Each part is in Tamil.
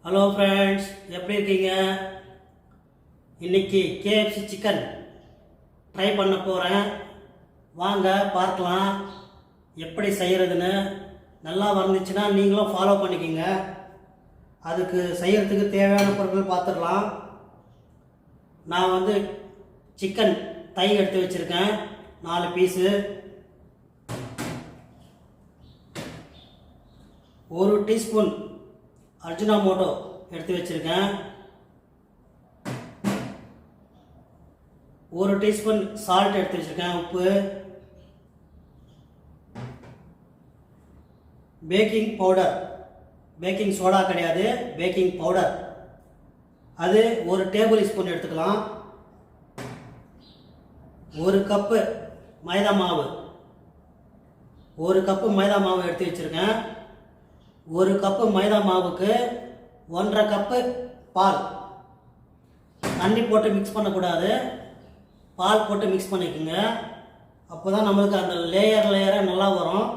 ஹலோ ஃப்ரெண்ட்ஸ், எப்படி இருக்கீங்க? இன்னைக்கு KFC சிக்கன் ட்ரை பண்ண போகிறேன். வாங்க பார்க்கலாம் எப்படி செய்கிறதுன்னு. நல்லா வந்துச்சுன்னா நீங்களும் ஃபாலோ பண்ணிக்கிங்க. அதுக்கு செய்கிறதுக்கு தேவையான பொருட்கள் பார்த்துடலாம். நான் சிக்கன் தை எடுத்து வச்சுருக்கேன், 4 பீஸு. 1 டீஸ்பூன் அர்ஜினாமோட்டோ எடுத்து வச்சுருக்கேன். 1 டீஸ்பூன் சால்ட் எடுத்து வச்சுருக்கேன், உப்பு. பேக்கிங் பவுடர், பேக்கிங் சோடா கிடையாது, பேக்கிங் பவுடர், அது 1 டேபிள் ஸ்பூன் எடுத்துக்கலாம். 1 கப்பு மைதா மாவு, 1 கப்பு மைதா மாவு எடுத்து வச்சுருக்கேன். 1 கப்பு மைதா மாவுக்கு 1.5 கப்பு பால். தண்ணி போட்டு மிக்ஸ் பண்ணக்கூடாது, பால் போட்டு மிக்ஸ் பண்ணிக்கோங்க. அப்போ தான் நம்மளுக்கு அந்த லேயராக நல்லா வரும்.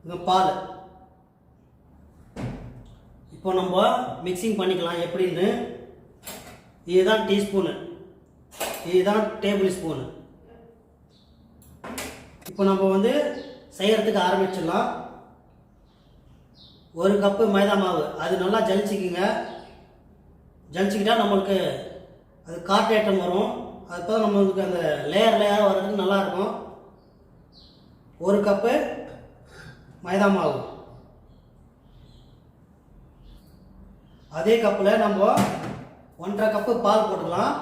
இந்த பால் இப்போ நம்ம மிக்சிங் பண்ணிக்கலாம் எப்படின்னு. இதுதான் டீஸ்பூனு, இதுதான் டேபிள் ஸ்பூனு. இப்போ நம்ம செய்கிறதுக்கு ஆரம்பிச்சிடலாம். 1 கப்பு மைதா மாவு, அது நல்லா ஜலிச்சிக்கிங்க. ஜலிச்சிக்கிட்டா நம்மளுக்கு அது கார்டேட்டம் வரும். அதுக்கு தான் நம்மளுக்கு அந்த லேயராக வர்றதுக்கு நல்லாயிருக்கும். 1 கப்பு மைதா மாவு, அதே கப்பில் நம்ம 1.5 கப்பு பால் போட்டுக்கலாம்.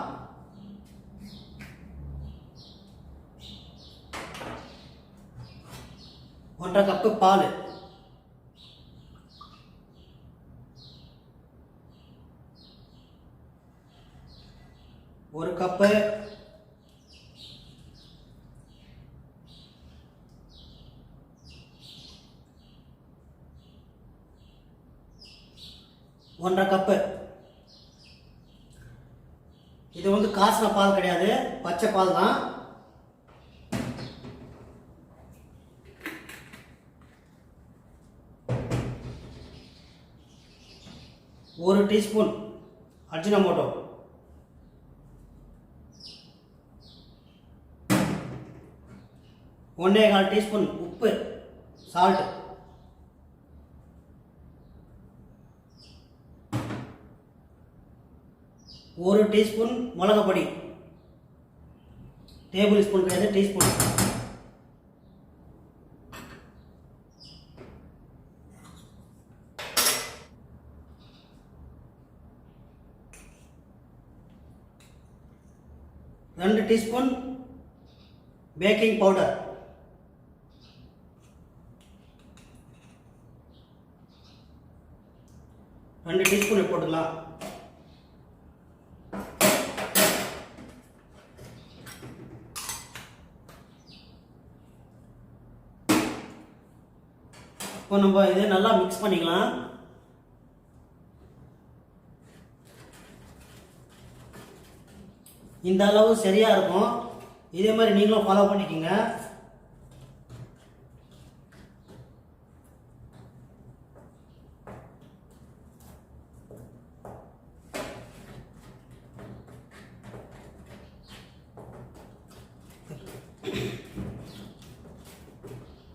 1.5 கப்பு பால், 1 கப்பு ஒன்றரை கப்பு. இது காய்ச்சின பால் கிடையாது, பச்சை பால் தான். ஒரு டீஸ்பூன் அர்ஜினாமோட்டோ, 1.25 டீஸ்பூன் உப்பு, சால்ட், 1 டீஸ்பூன் மிளகாப்பொடி, டேபிள் ஸ்பூன் கிடையாது, டீஸ்பூன். ரெண்டு டீஸ்பூன் பேக்கிங் பவுடர், 2 டீஸ்பூன் போட்டுக்கலாம். இப்போ நம்ம இதை நல்லா மிக்ஸ் பண்ணிக்கலாம். இந்த அளவு சரியா இருக்கும். இதே மாதிரி நீங்களும் ஃபாலோ பண்ணிக்கோங்க.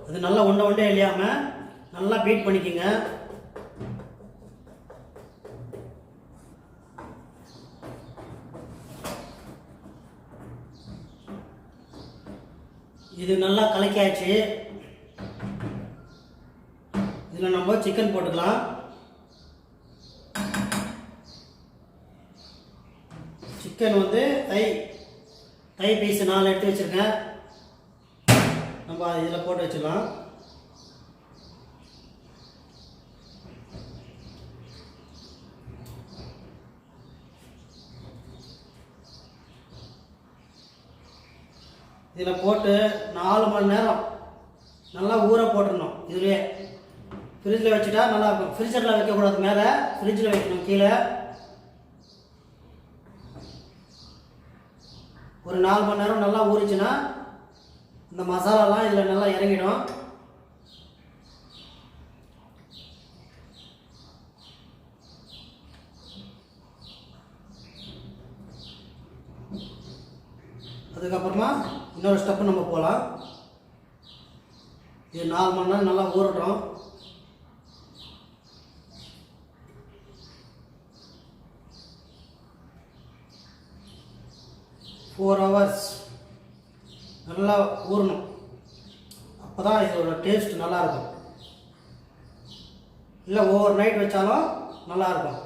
அது நல்லா உண்டை இல்லையாம நல்லா பீட் பண்ணிக்கோங்க. இது நல்லா கலக்கியாச்சு. இதில் நம்ம சிக்கன் போட்டுக்கலாம். சிக்கன் தை பீஸ் 4 எடுத்து வச்சிருக்கேன். நம்ம இதில் போட்டு வச்சிடலாம். இதில் போட்டு 4 மணி நேரம் நல்லா ஊற போட்டுடணும். இதுலேயே ஃப்ரிட்ஜில் வச்சுட்டா நல்லா இருக்கும். ஃப்ரிட்ஜரில் வைக்கக்கூடாது, மேலே ஃப்ரிட்ஜில் வைக்கணும். கீழே ஒரு 4 மணி நேரம் நல்லா ஊறிச்சுன்னா இந்த மசாலாலாம் இதில் நல்லா இறங்கிடும். அதுக்கப்புறமா இன்னொரு ஸ்டெப்பு நம்ம போகலாம். இது 4 மணி நேரம் நல்லா ஊறட்டும். ஃபோர் ஹவர்ஸ் நல்லா ஊறணும். அப்போ தான் இதோட டேஸ்ட் நல்லாயிருக்கும். இல்லை ஓவர் நைட் வச்சாலும் நல்லாயிருக்கும்.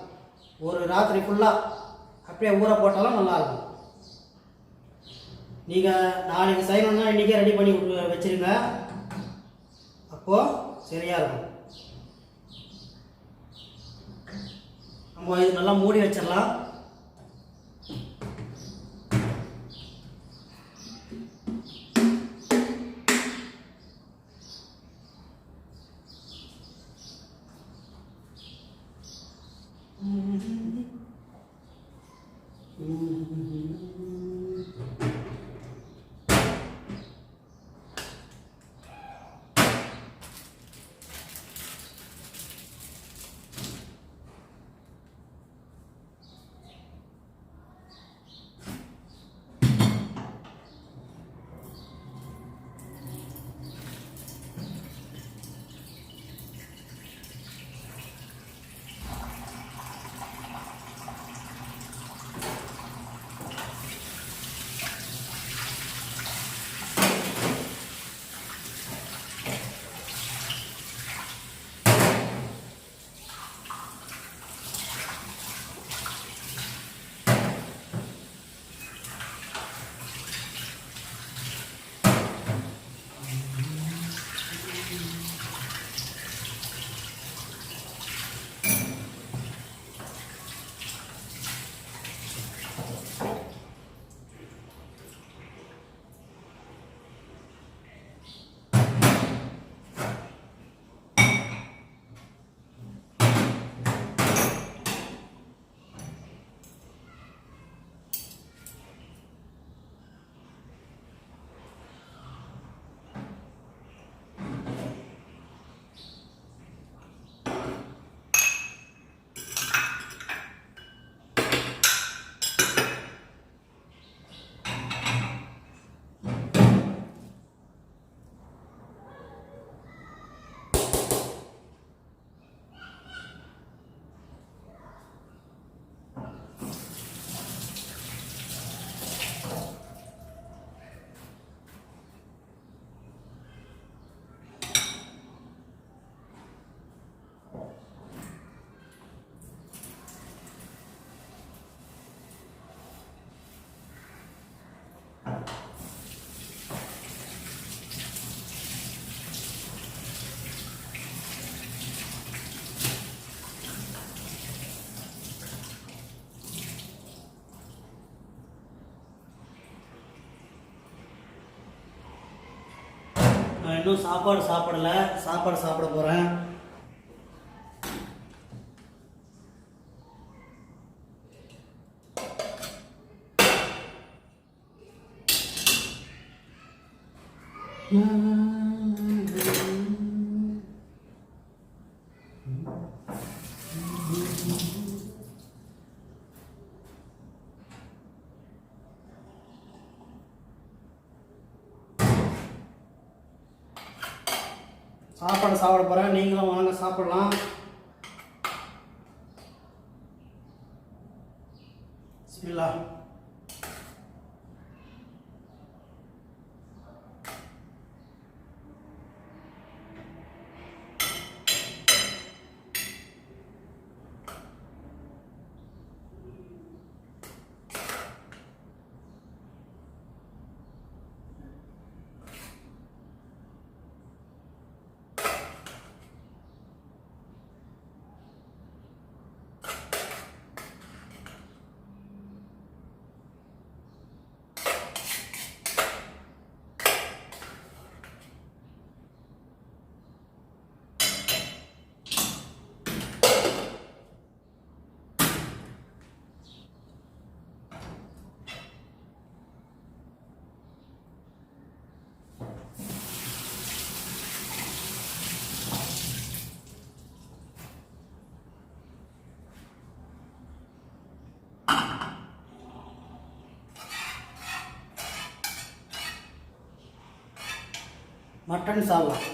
ஒரு ராத்திரி ஃபுல்லாக அப்படியே ஊற போட்டாலும் நல்லாயிருக்கும். நீங்கள் நாளைக்கு செய்யணுன்னா இன்றைக்கே ரெடி பண்ணி வச்சுருங்க. அப்போது சரியாக இருக்கும். நம்ம இது நல்லா மூடி வச்சிடலாம். நான் இன்னும் சாப்பாடு சாப்பிடல. சாப்பாடு சாப்பிட போகிறேன். சாப்பாடு சாப்பிட போகிறேன். நீங்களும் வாங்க சாப்பிடலாம். பிஸ்மில்லா. மட்டன் சாப்பிடலாம்.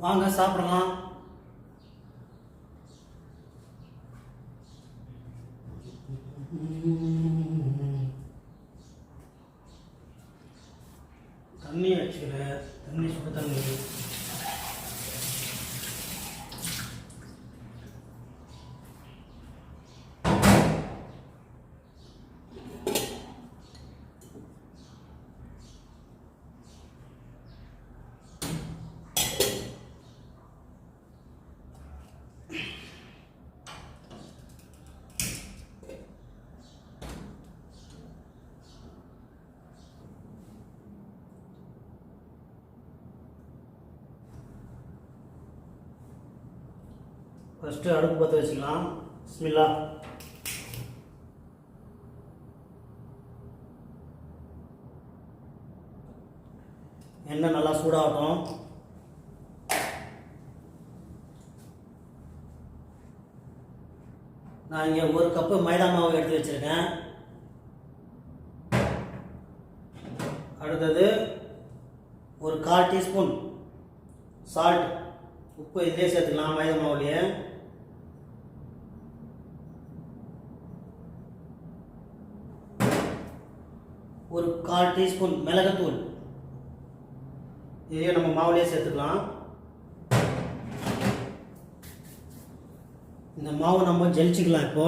வாங்க சாப்பிடலாம். தண்ணி வச்சுக்கிறேன். தண்ணி சுட தண்ணி. ஃபஸ்ட்டு அடுப்பு பற்ற வச்சுக்கலாம். பிஸ்மில்லா. எண்ணெய் நல்லா சூடாகட்டும். நான் இங்கே 1 கப்பு மைதா மாவு எடுத்து வச்சுருக்கேன். அடுத்தது ஒரு 1/4 டீஸ்பூன் சால்ட், உப்பு இதிலே சேர்த்துக்கலாம். மைதா மாவுலேயே ஒரு 1/4 டீஸ்பூன் மிளகுத்தூள் இதையே நம்ம மாவுலேயே சேர்த்துக்கலாம். இந்த மாவு நம்ம ஜலிச்சுக்கலாம். இப்போ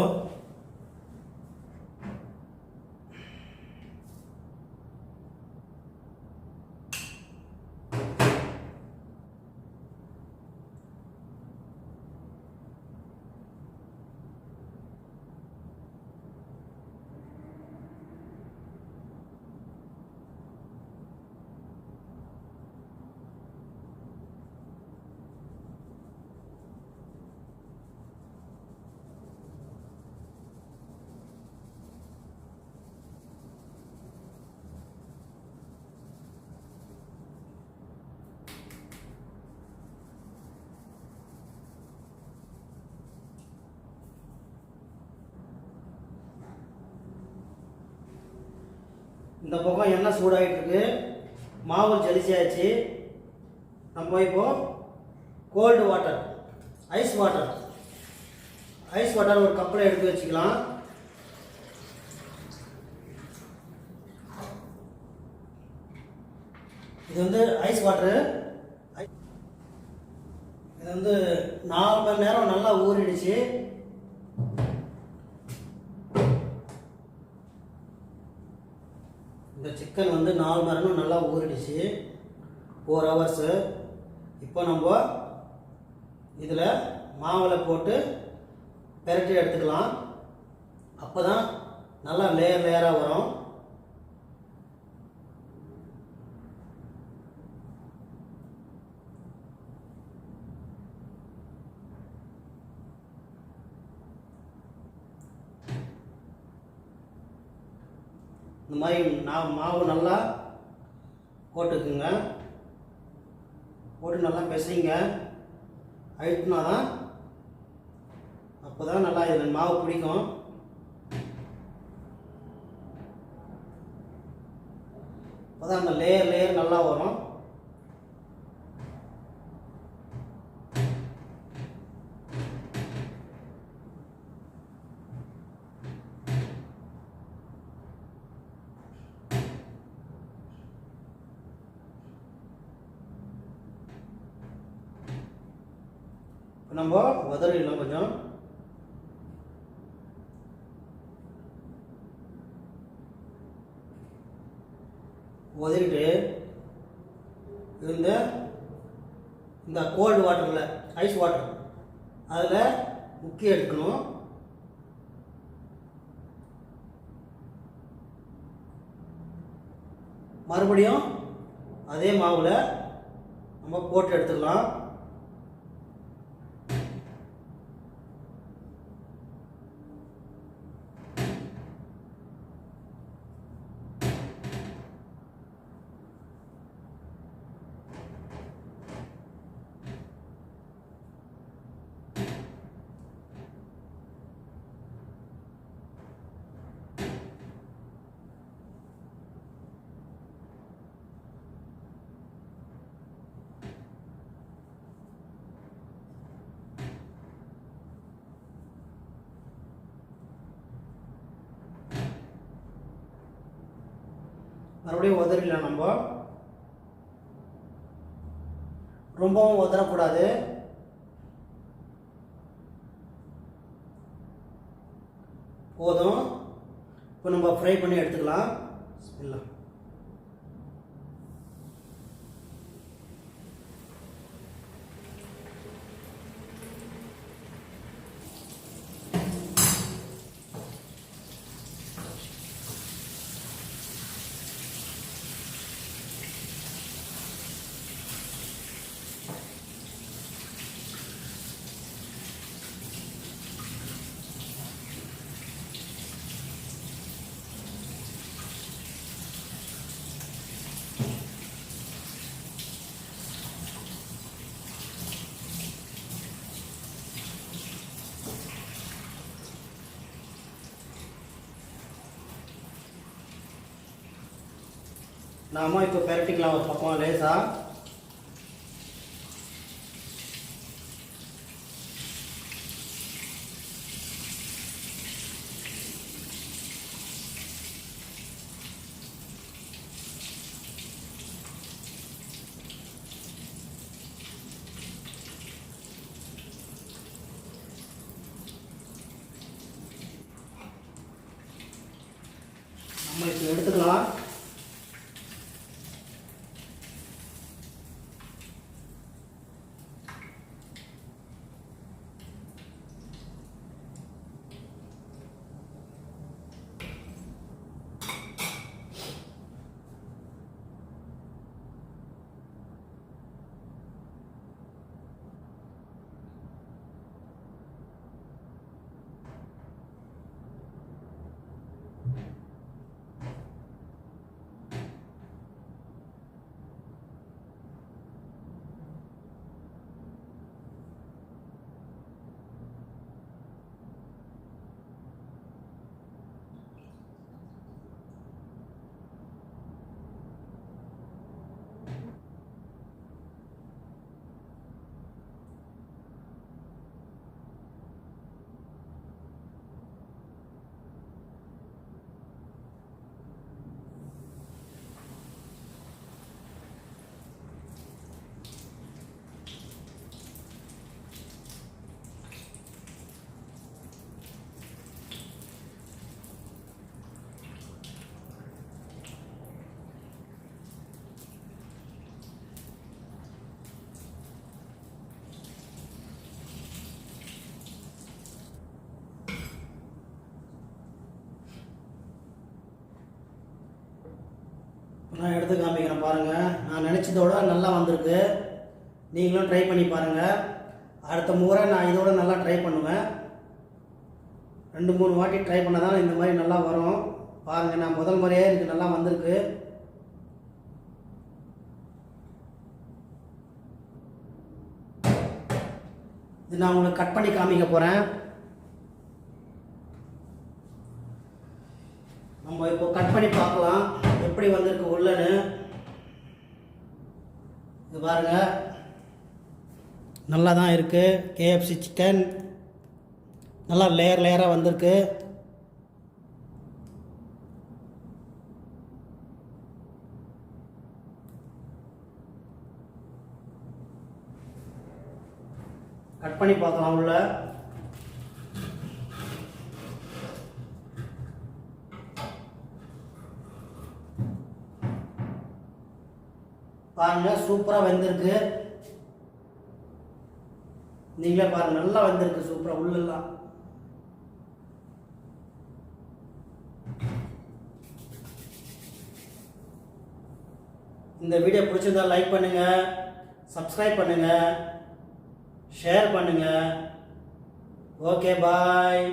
இந்த பக்கம் எண்ணெய் சூடாகிட்டு இருக்கு. மாவு ஜலிச்சாச்சு. நம்ம இப்போ கோல்டு வாட்டர், ஐஸ் வாட்டர் ஒரு கப்பில் எடுத்து வச்சுக்கலாம். இது வந்து ஐஸ் வாட்டரு. இது வந்து 4 மணி நேரம் நல்லா ஊறிடுச்சு. இந்த சிக்கன் வந்து 4 மணி நேரம் நல்லா ஊறிடுச்சு, 4 ஹவர்ஸு. இப்போ நம்ம இதில் மாவில் போட்டு பெரட்டி எடுத்துக்கலாம். அப்போ தான் நல்லா லேயராக வரும். இந்த மாதிரி மாவு நல்லா போட்டுக்குங்க. போட்டு நல்லா பிசைங்க. அழுத்தினா தான், அப்போ தான் நல்லா இதில் மாவு பிடிக்கும். அப்போ தான் அந்த லேயர் நல்லா வரும். நம்ம உதறிடலாம். கொஞ்சம் உதறிட்டு இந்த கோல்டு வாட்டரில், ஐஸ் வாட்டர் அதில் முக்கி எடுக்கணும். மறுபடியும் அதே மாவில் நம்ம போட்டு எடுத்துக்கலாம். மறுபடியும் உதறிடலாம். நம்ம ரொம்பவும் உதறக்கூடாது. போதும். இப்போ நம்ம ஃப்ரை பண்ணி எடுத்துக்கலாம். பிஸ்மில்லாஹ். நாம இப்போ பெரட்டிக்கலாம் ஒரு பக்கம் லேசா. நம்ம இப்போ எடுத்துக்கலாம். நான் எடுத்து காமிக்கிறேன் பாருங்கள். நான் நினச்சதோட நல்லா வந்திருக்கு. நீங்களும் ட்ரை பண்ணி பாருங்கள். அடுத்த முறை நான் இதோட நல்லா ட்ரை பண்ணுவேன். 2-3 வாட்டி ட்ரை பண்ண தான் இந்த மாதிரி நல்லா வரும். பாருங்கள், நான் முதல் முறையே எனக்கு நல்லா வந்திருக்கு. இது நான் உங்களுக்கு கட் பண்ணி காமிக்க போகிறேன். நம்ம இப்போ கட் பண்ணி பார்க்கலாம் எப்படி வந்திருக்கு உள்ளன்னு. இது பாருங்க, நல்லா தான் இருக்குது. KFC சிக்கன் நல்லா லேயர் லேயராக வந்திருக்கு. கட் பண்ணி பார்க்கலாம் உள்ள. பாருங்க, சூப்பராக வெந்திருக்கு. நீங்களே பாருங்க, நல்லா வெந்திருக்கு சூப்பராக உள்ளெல்லாம். இந்த வீடியோ பிடிச்சிருந்தா லைக் பண்ணுங்கள், சப்ஸ்கிரைப் பண்ணுங்கள், ஷேர் பண்ணுங்கள். Okay bye.